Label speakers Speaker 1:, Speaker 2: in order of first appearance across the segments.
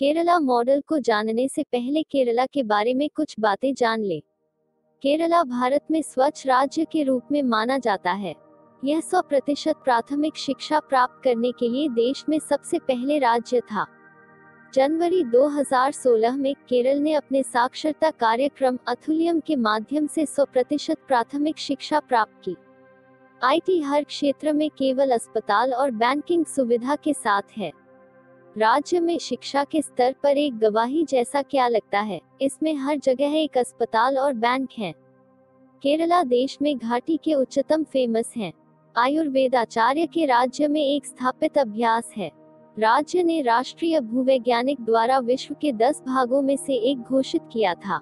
Speaker 1: Kerala model को जानने से पहले केरला के बारे में कुछ बातें जान ले। केरला भारत में स्वच्छ राज्य के रूप में माना जाता है। यह 100% प्राथमिक शिक्षा प्राप्त करने के लिए देश में सबसे पहले राज्य था। जनवरी 2016 में केरल ने अपने साक्षरता कार्यक्रम अथुलियम के माध्यम से 100% प्राथमिक शिक्षा प्राप्त की। आईटी हर क्षेत्र में केवल अस्पताल और बैंकिंग सुविधा के साथ है। राज्य में शिक्षा के स्तर पर एक गवाही जैसा क्या लगता है, इसमें हर जगह एक अस्पताल और बैंक है। केरला देश में घाटी के उच्चतम फेमस हैं। आयुर्वेदाचार्य के राज्य में एक स्थापित अभ्यास है। राज्य ने राष्ट्रीय भूवैज्ञानिक द्वारा विश्व के 10 भागों में से एक घोषित किया था।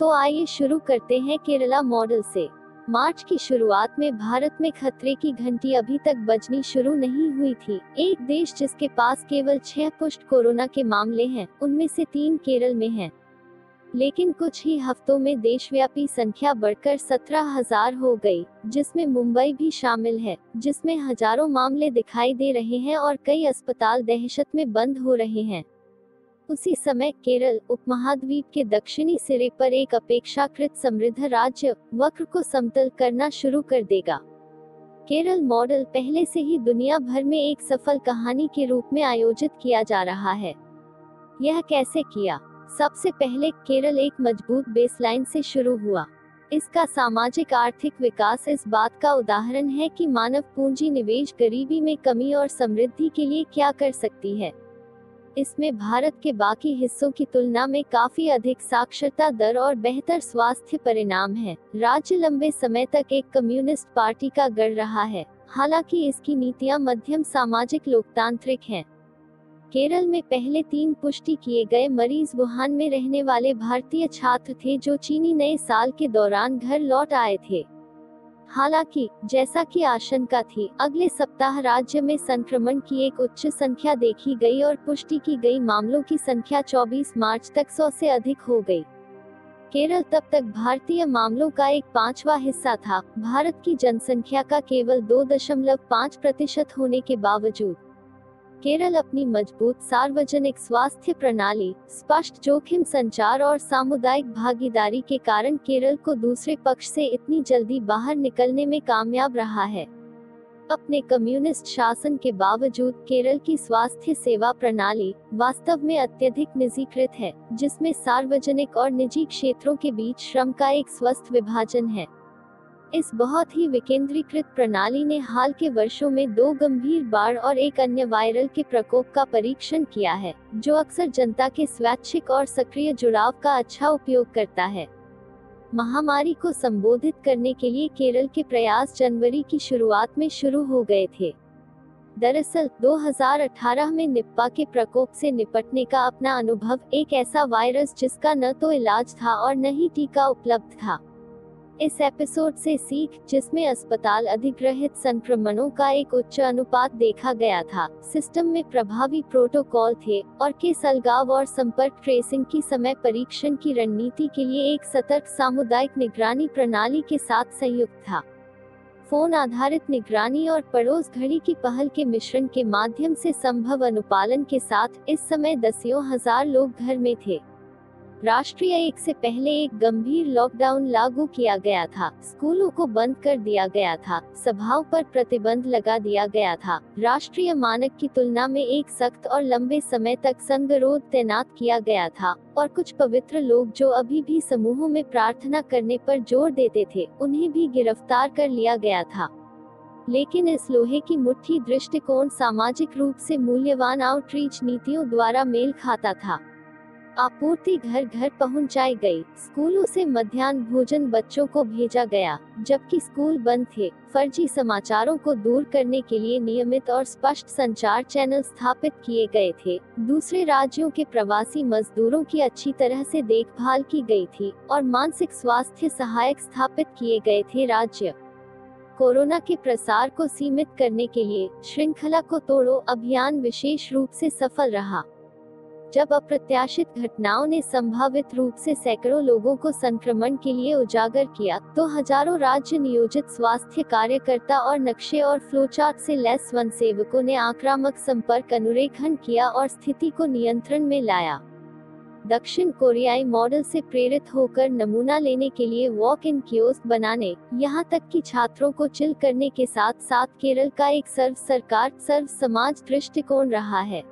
Speaker 1: तो आइए शुरू करते हैं केरला मॉडल से। मार्च की शुरुआत में भारत में खतरे की घंटी अभी तक बजनी शुरू नहीं हुई थी। एक देश जिसके पास केवल 6 पुष्ट कोरोना के मामले हैं, उनमें से 3 केरल में हैं। लेकिन कुछ ही हफ्तों में देशव्यापी संख्या बढ़कर 17,000 हो गई, जिसमें मुंबई भी शामिल है, जिसमें हजारों मामले दिखाई दे रहे हैं और कई अस्पताल दहशत में बंद हो रहे हैं। उसी समय केरल उपमहाद्वीप के दक्षिणी सिरे पर एक अपेक्षाकृत समृद्ध राज्य वक्र को समतल करना शुरू कर देगा। केरल मॉडल पहले से ही दुनिया भर में एक सफल कहानी के रूप में आयोजित किया जा रहा है। यह कैसे किया? सबसे पहले केरल एक मजबूत बेसलाइन से शुरू हुआ। इसका सामाजिक आर्थिक विकास इस बात का उदाहरण है कि मानव पूंजी निवेश गरीबी में कमी और समृद्धि के लिए क्या कर सकती है। इसमें भारत के बाकी हिस्सों की तुलना में काफी अधिक साक्षरता दर और बेहतर स्वास्थ्य परिणाम है। राज्य लंबे समय तक एक कम्युनिस्ट पार्टी का गढ़ रहा है, हालांकि इसकी नीतियां मध्यम सामाजिक लोकतांत्रिक हैं। केरल में पहले 3 पुष्टि किए गए मरीज वुहान में रहने वाले भारतीय छात्र थे जो चीनी नए साल के दौरान घर लौट आए थे। हालांकि जैसा कि आशंका थी, अगले सप्ताह राज्य में संक्रमण की एक उच्च संख्या देखी गई और पुष्टि की गई मामलों की संख्या 24 मार्च तक 100 से अधिक हो गई। केरल तब तक भारतीय मामलों का 1/5वां हिस्सा था, भारत की जनसंख्या का केवल 2.5% होने के बावजूद। केरल अपनी मजबूत सार्वजनिक स्वास्थ्य प्रणाली, स्पष्ट जोखिम संचार और सामुदायिक भागीदारी के कारण केरल को दूसरे पक्ष से इतनी जल्दी बाहर निकलने में कामयाब रहा है। अपने कम्युनिस्ट शासन के बावजूद केरल की स्वास्थ्य सेवा प्रणाली वास्तव में अत्यधिक निजीकृत है, जिसमें सार्वजनिक और निजी क्षेत्रों के बीच श्रम का एक स्वस्थ विभाजन है। इस बहुत ही विकेंद्रीकृत प्रणाली ने हाल के वर्षों में 2 गंभीर बाढ़ और एक अन्य वायरल के प्रकोप का परीक्षण किया है, जो अक्सर जनता के स्वैच्छिक और सक्रिय जुड़ाव का अच्छा उपयोग करता है। महामारी को संबोधित करने के लिए केरल के प्रयास जनवरी की शुरुआत में शुरू हो गए थे। दरअसल 2018 में निप्पा के प्रकोप से निपटने का अपना अनुभव, एक ऐसा वायरस जिसका न तो इलाज था और न ही टीका उपलब्ध था। इस एपिसोड से सीख, जिसमें अस्पताल अधिग्रहित संक्रमणों का एक उच्च अनुपात देखा गया था, सिस्टम में प्रभावी प्रोटोकॉल थे और केस अलगाव और संपर्क ट्रेसिंग की समय परीक्षण की रणनीति के लिए एक सतर्क सामुदायिक निगरानी प्रणाली के साथ संयुक्त था। फोन आधारित निगरानी और पड़ोस घड़ी की पहल के मिश्रण के माध्यम से संभव अनुपालन के साथ इस समय दसियों हजार लोग घर में थे। राष्ट्रीय 1 से पहले एक गंभीर लॉकडाउन लागू किया गया था, स्कूलों को बंद कर दिया गया था, सभाओं पर प्रतिबंध लगा दिया गया था, राष्ट्रीय मानक की तुलना में एक सख्त और लंबे समय तक संगरोध तैनात किया गया था, और कुछ पवित्र लोग जो अभी भी समूहों में प्रार्थना करने पर जोर देते थे, उन्हें भी गिरफ्तार कर लिया गया था। लेकिन इस लोहे की मुट्ठी दृष्टिकोण सामाजिक रूप से मूल्यवान आउटरीच नीतियों द्वारा मेल खाता था। आपूर्ति घर घर पहुंचाई गई, स्कूलों से मध्याह्न भोजन बच्चों को भेजा गया, जबकि स्कूल बंद थे। फर्जी समाचारों को दूर करने के लिए नियमित और स्पष्ट संचार चैनल स्थापित किए गए थे। दूसरे राज्यों के प्रवासी मजदूरों की अच्छी तरह से देखभाल की गई थी और मानसिक स्वास्थ्य सहायक स्थापित किए गए थे। राज्य कोरोना के प्रसार को सीमित करने के लिए श्रृंखला को तोड़ो अभियान विशेष रूप से सफल रहा। जब अप्रत्याशित घटनाओं ने संभावित रूप से सैकड़ों लोगों को संक्रमण के लिए उजागर किया, तो हजारों राज्य नियोजित स्वास्थ्य कार्यकर्ता और नक्शे और फ्लोचार्ट से लैस स्वयंसेवकों ने आक्रामक संपर्क अनुरेखण किया और स्थिति को नियंत्रण में लाया। दक्षिण कोरियाई मॉडल से प्रेरित होकर नमूना लेने के लिए वॉक इन कियोस्क बनाने, यहाँ तक कि छात्रों को चिल करने के साथ साथ केरल का एक सर्व सरकार, सर्व समाज दृष्टिकोण रहा है।